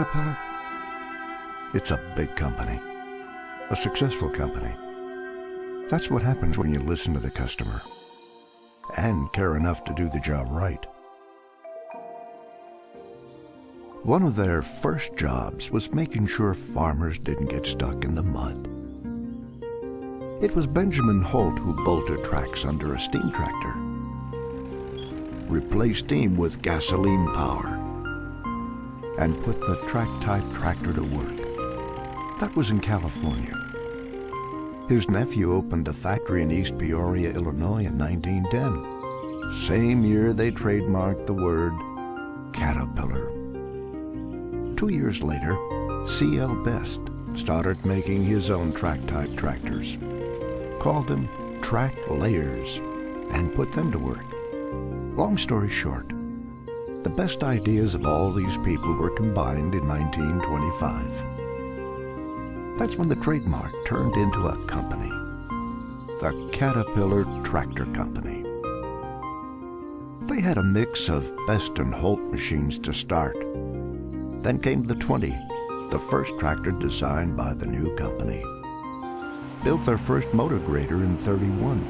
Caterpillar? It's a big company, a successful company. That's what happens when you listen to the customer and care enough to do the job right. One of their first jobs was making sure farmers didn't get stuck in the mud. It was Benjamin Holt who bolted tracks under a steam tractor, replaced steam with gasoline power, and put the track-type tractor to work. That was in California. His nephew opened a factory in East Peoria, Illinois in 1910. Same year they trademarked the word Caterpillar. 2 years later, C.L. Best started making his own track-type tractors, called them track layers, and put them to work. Long story short, the best ideas of all these people were combined in 1925. That's when the trademark turned into a company, the Caterpillar Tractor Company. They had a mix of Best and Holt machines to start. Then came the 20, the first tractor designed by the new company. Built their first motor grader in 31.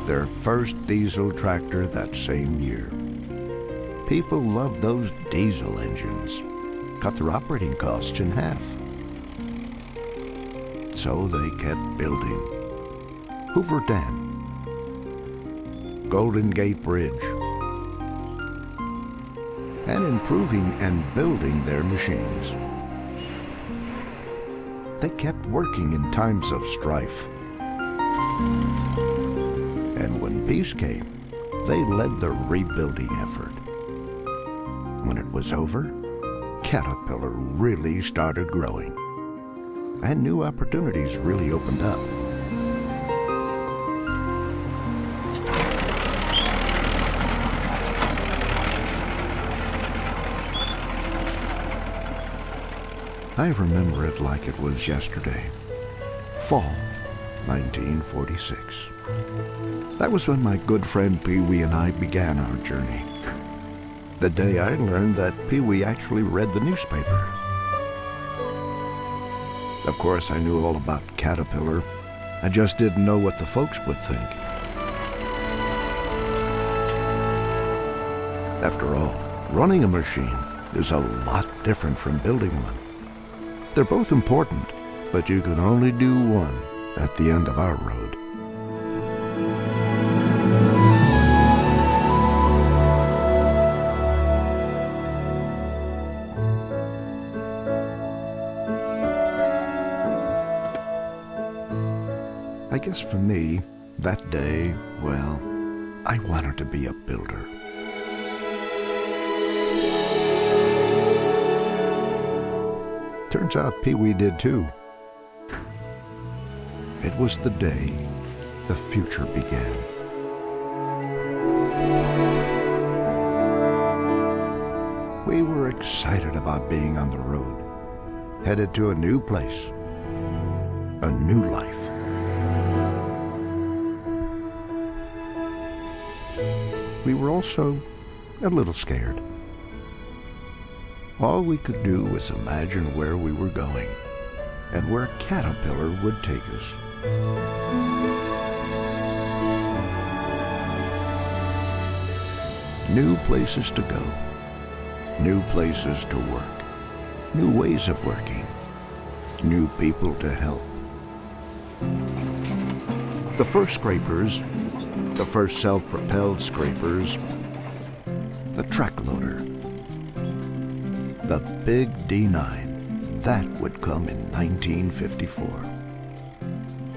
Their first diesel tractor that same year. People loved those diesel engines. Cut their operating costs in half. So they kept building. Hoover Dam, Golden Gate Bridge, and improving and building their machines. They kept working in times of strife. And when peace came, they led the rebuilding effort. When it was over, Caterpillar really started growing, and new opportunities really opened up. I remember it like it was yesterday. Fall, 1946. That was when my good friend Pee Wee and I began our journey. The day I learned that Pee Wee actually read the newspaper. Of course, I knew all about Caterpillar. I just didn't know what the folks would think. After all, running a machine is a lot different from building one. They're both important, but you can only do one at the end of our road. I guess for me, that day, well, I wanted to be a builder. Turns out Pee Wee did too. It was the day the future began. We were excited about being on the road, headed to a new place, a new life. We were also a little scared. All we could do was imagine where we were going and where Caterpillar would take us. New places to go, new places to work, new ways of working, new people to help. The first scrapers, the first self-propelled scrapers, the track loader, the big D9, that would come in 1954.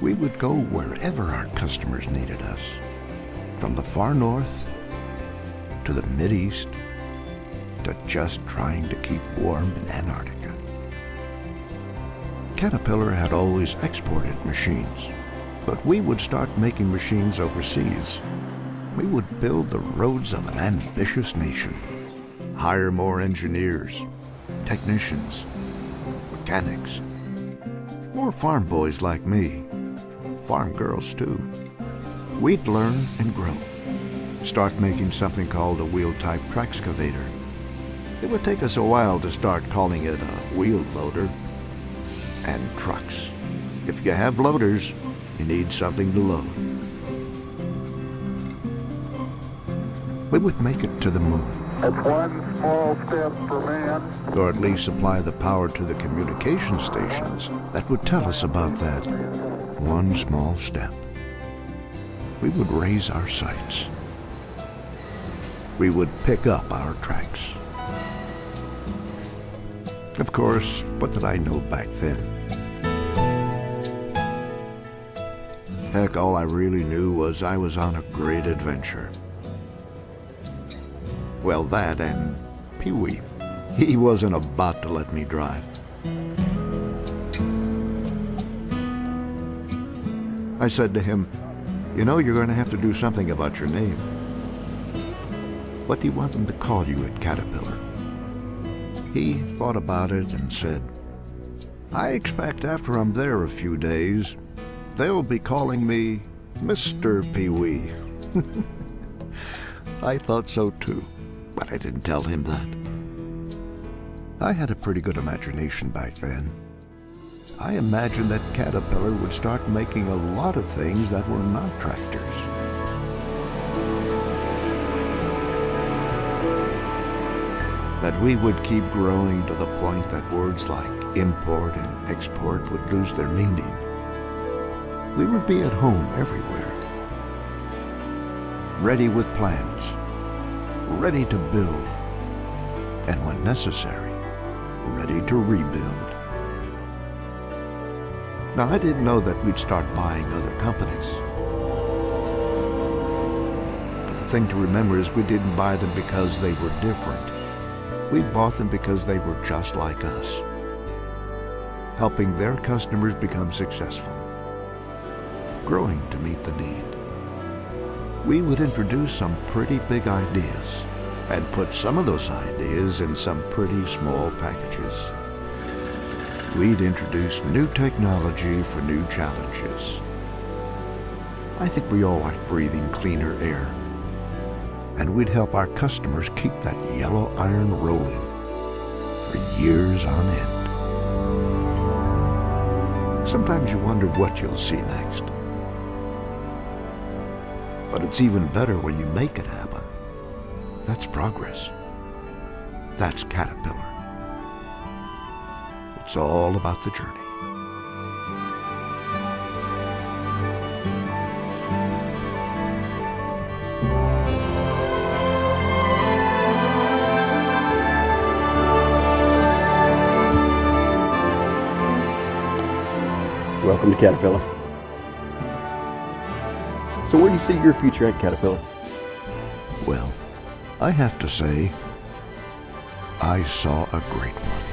We would go wherever our customers needed us, from the far north to the Mideast to just trying to keep warm in Antarctica. Caterpillar had always exported machines, but we would start making machines overseas. We would build the roads of an ambitious nation, hire more engineers, technicians, mechanics, more farm boys like me, farm girls too. We'd learn and grow, start making something called a wheel-type track excavator, It would take us a while to start calling it a wheel loader. And trucks. If you have loaders, you need something to load. We would make it to the moon. It's one small step for man. Or at least supply the power to the communication stations that would tell us about that one small step. We would raise our sights. We would pick up our tracks. Of course, what did I know back then? Heck, all I really knew was I was on a great adventure. Well, that and Pee-wee. He wasn't about to let me drive. I said to him, "You know, you're going to have to do something about your name. What do you want them to call you at Caterpillar?" He thought about it and said, "I expect after I'm there a few days, they'll be calling me Mr. Pee-wee." I thought so too, but I didn't tell him that. I had a pretty good imagination back then. I imagined that Caterpillar would start making a lot of things that were not tractors. That we would keep growing to the point that words like import and export would lose their meaning. We would be at home everywhere, ready with plans, ready to build, and when necessary, ready to rebuild. Now, I didn't know that we'd start buying other companies. But the thing to remember is we didn't buy them because they were different. We bought them because they were just like us, helping their customers become successful, growing to meet the need. We would introduce some pretty big ideas and put some of those ideas in some pretty small packages. We'd introduce new technology for new challenges. I think we all like breathing cleaner air. And we'd help our customers keep that yellow iron rolling for years on end. Sometimes you wonder what you'll see next. But it's even better when you make it happen. That's progress. That's Caterpillar. It's all about the journey. Welcome to Caterpillar. So where do you see your future at Caterpillar? Well, I have to say, I saw a great one.